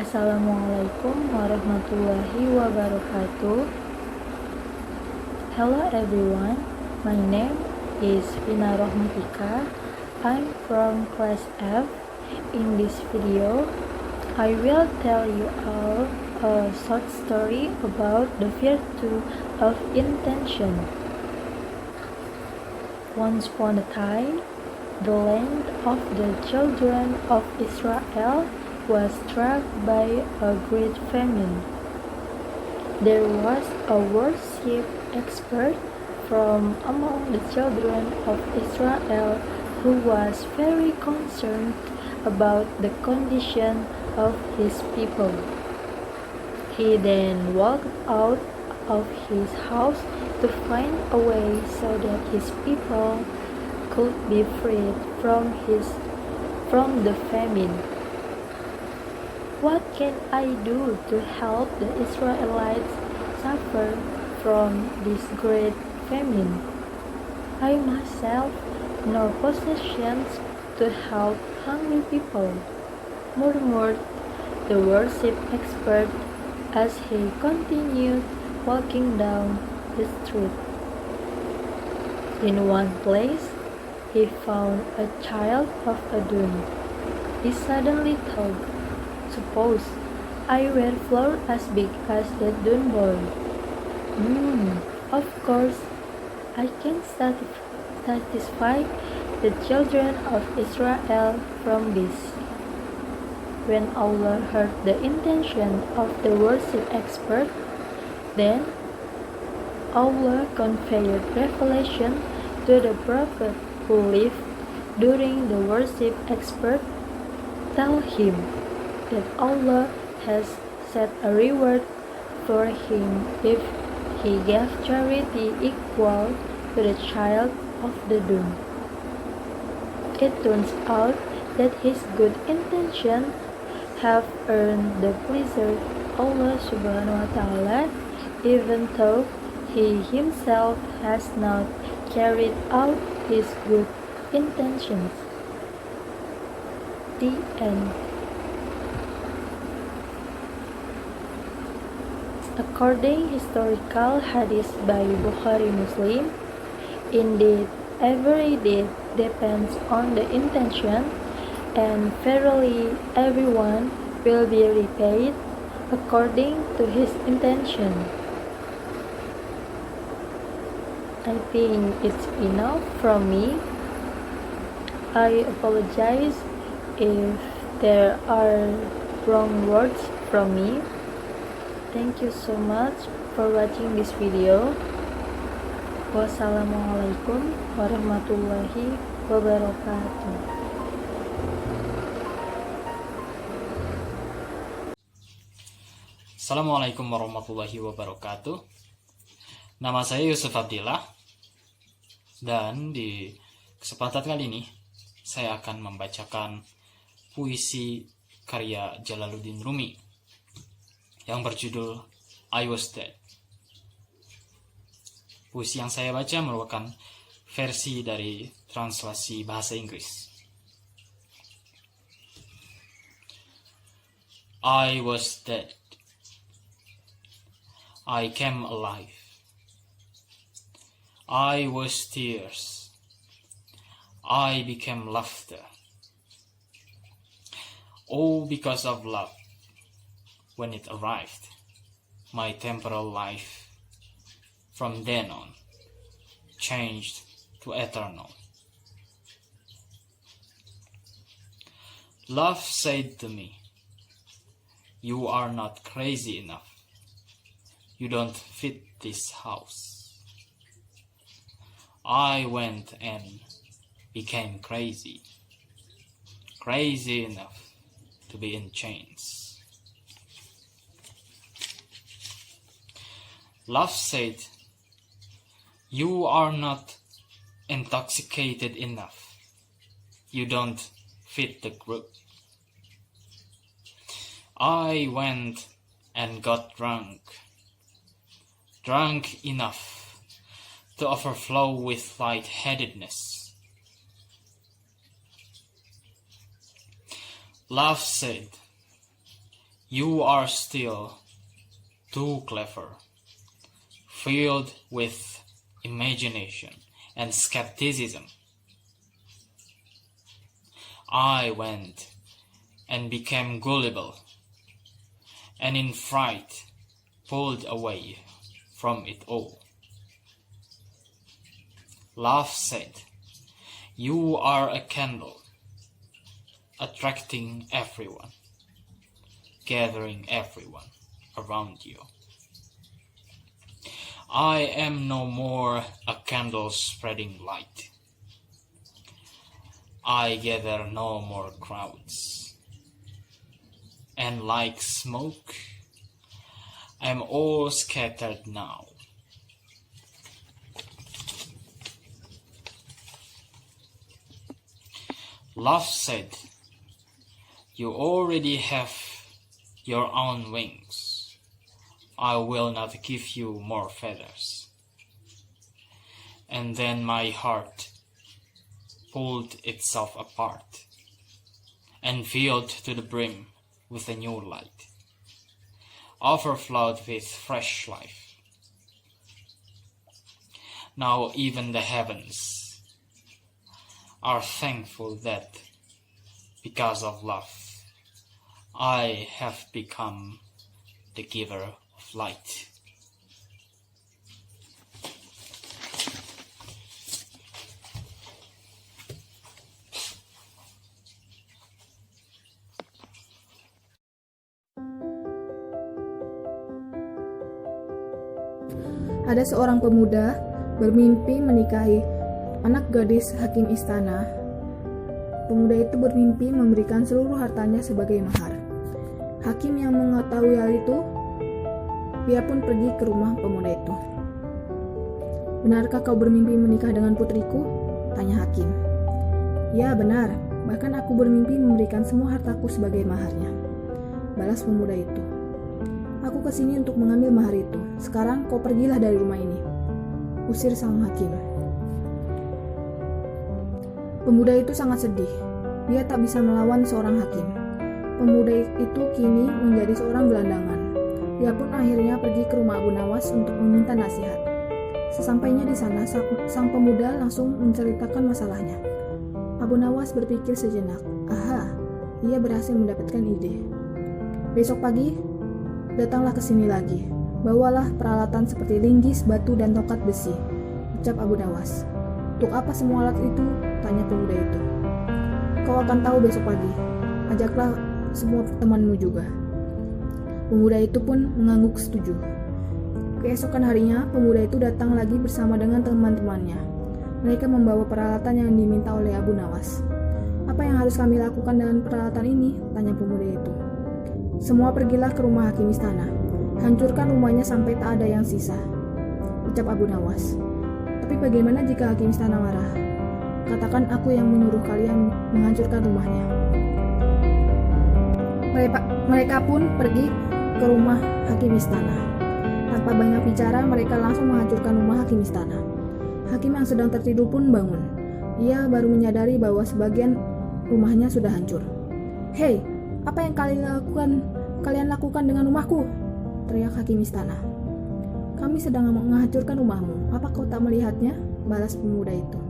Assalamualaikum warahmatullahi wabarakatuh. Hello everyone, my name is Vina Rohmatika. I'm from class F. In this video, I will tell you all a short story about the virtue of intention. Once upon a time, the land of the children of Israel was struck by a great famine. There was a worship expert from among the children of Israel who was very concerned about the condition of his people. He then walked out of his house to find a way so that his people could be freed from the famine. What can I do to help the Israelites suffer from this great famine? I myself no possessions to help hungry people, murmured the worship expert as he continued walking down the street. In one place, he found a child of a dun. He suddenly thought, suppose I wear flour as big as that dun boy. Of course, I can satisfy the children of Israel from this. When Allah heard the intention of the worship expert, then Allah conveyed revelation to the prophet who lived during the worship expert. Tell him that Allah has set a reward for him if he gave charity equal to the child of the dun. It turns out that his good intention have earned the pleasure of Allah subhanahu wa ta'ala, even though he himself has not carried out his good intentions. The end. According historical hadith by Bukhari Muslim, indeed every deed depends on the intention, and verily everyone will be repaid according to his intention. I think it's enough from me. I apologize if there are wrong words from me. Thank you so much for watching this video. Wassalamualaikum warahmatullahi wabarakatuh. Assalamualaikum warahmatullahi wabarakatuh. Nama saya Yusuf Abdillah, dan di kesempatan kali ini saya akan membacakan puisi karya Jalaluddin Rumi yang berjudul I Was Dead. Puisi yang saya baca merupakan versi dari translasi bahasa Inggris. I was dead. I came alive. I was tears. I became laughter. All because of love. When it arrived, my temporal life from then on changed to eternal. Love said to me, "You are not crazy enough. You don't fit this house." I went and became crazy. Crazy enough to be in chains. Love said, "You are not intoxicated enough. You don't fit the group." I went and got drunk. Drunk enough to overflow with lightheadedness. Love said, You are still too clever, filled with imagination and skepticism. I went and became gullible, and in fright pulled away from it all. Love said, "You are a candle, attracting everyone, gathering everyone around you. I am no more a candle spreading light. I gather no more crowds. And like smoke, I am all scattered now." Love said, "You already have your own wings. I will not give you more feathers." And then my heart pulled itself apart and filled to the brim with a new light, overflowed with fresh life. Now even the heavens are thankful that, because of love, I have become the giver of light. Ada seorang pemuda bermimpi menikahi anak gadis hakim istana. Pemuda itu bermimpi memberikan seluruh hartanya sebagai mahar. Hakim yang mengetahui hal itu, dia pun pergi ke rumah pemuda itu. "Benarkah kau bermimpi menikah dengan putriku?" tanya hakim. "Ya, benar. Bahkan aku bermimpi memberikan semua hartaku sebagai maharnya," balas pemuda itu. "Aku kesini untuk mengambil mahar itu. Sekarang kau pergilah dari rumah ini," usir sang hakim. Pemuda itu sangat sedih. Dia tak bisa melawan seorang hakim. Pemuda itu kini menjadi seorang gelandangan. Dia pun akhirnya pergi ke rumah Abu Nawas untuk meminta nasihat. Sesampainya di sana, sang pemuda langsung menceritakan masalahnya. Abu Nawas berpikir sejenak. Aha, ia berhasil mendapatkan ide. "Besok pagi, datanglah ke sini lagi. Bawalah peralatan seperti linggis, batu, dan tongkat besi," ucap Abu Nawas. "Untuk apa semua alat itu?" tanya pemuda itu. "Kau akan tahu besok pagi. Ajaklah semua temanmu juga." Pemuda itu pun mengangguk setuju. Keesokan harinya, pemuda itu datang lagi bersama dengan teman-temannya. Mereka membawa peralatan yang diminta oleh Abu Nawas. "Apa yang harus kami lakukan dengan peralatan ini?" tanya pemuda itu. "Semua pergilah ke rumah hakim istana. Hancurkan rumahnya sampai tak ada yang sisa," ucap Abu Nawas. "Tapi bagaimana jika hakim istana marah? Katakan aku yang menyuruh kalian menghancurkan rumahnya." Mereka pun pergi ke rumah hakim istana. Tanpa banyak bicara, mereka langsung menghancurkan rumah hakim istana. Hakim yang sedang tertidur pun bangun. Ia baru menyadari bahwa sebagian rumahnya sudah hancur. "Hei, apa yang kalian lakukan dengan rumahku?" teriak hakim istana. "Kami sedang menghancurkan rumahmu. Apa kau tak melihatnya?" balas pemuda itu.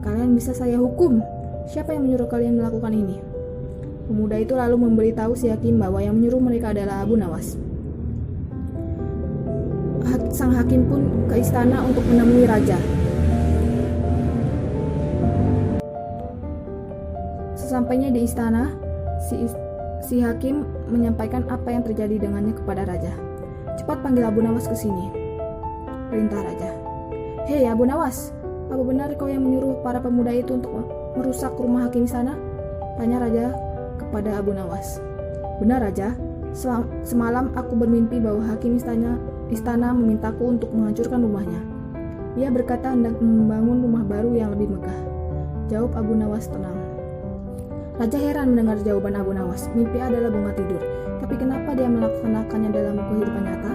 "Kalian bisa saya hukum. Siapa yang menyuruh kalian melakukan ini?" Pemuda itu lalu memberitahu si hakim bahwa yang menyuruh mereka adalah Abu Nawas. Sang hakim pun ke istana untuk menemui raja. Sesampainya di istana, si hakim menyampaikan apa yang terjadi dengannya kepada raja. "Cepat panggil Abu Nawas ke sini," perintah raja. "Hei Abu Nawas, apa benar kau yang menyuruh para pemuda itu untuk merusak rumah hakim istana?" tanya raja kepada Abu Nawas. "Benar raja, semalam aku bermimpi bahwa hakim istana memintaku untuk menghancurkan rumahnya. Ia berkata hendak membangun rumah baru yang lebih megah," jawab Abu Nawas tenang. Raja heran mendengar jawaban Abu Nawas. Mimpi adalah bunga tidur, tapi kenapa dia melaksanakannya dalam kehidupan nyata?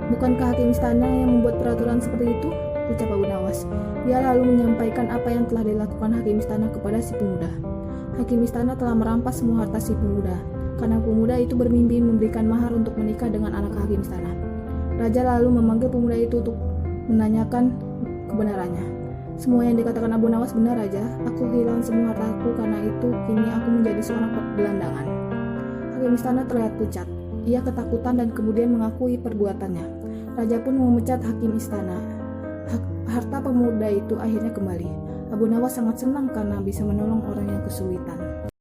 "Bukankah hakim istana yang membuat peraturan seperti itu?" ucap Abu Nawas. Dia lalu menyampaikan apa yang telah dilakukan hakim istana kepada si pemuda. Hakim istana telah merampas semua harta si pemuda. karena pemuda itu bermimpi memberikan mahar untuk menikah dengan anak hakim istana. Raja lalu memanggil pemuda itu untuk menanyakan kebenarannya. Semua yang dikatakan Abu Nawas benar, Raja. Aku kehilangan semua hartaku, karena itu kini aku menjadi seorang gelandangan. Hakim istana terlihat pucat. Ia ketakutan dan kemudian mengakui perbuatannya. Raja pun memecat hakim istana. Harta pemuda itu akhirnya kembali. Abu Nawas sangat senang karena bisa menolong orang yang kesulitan.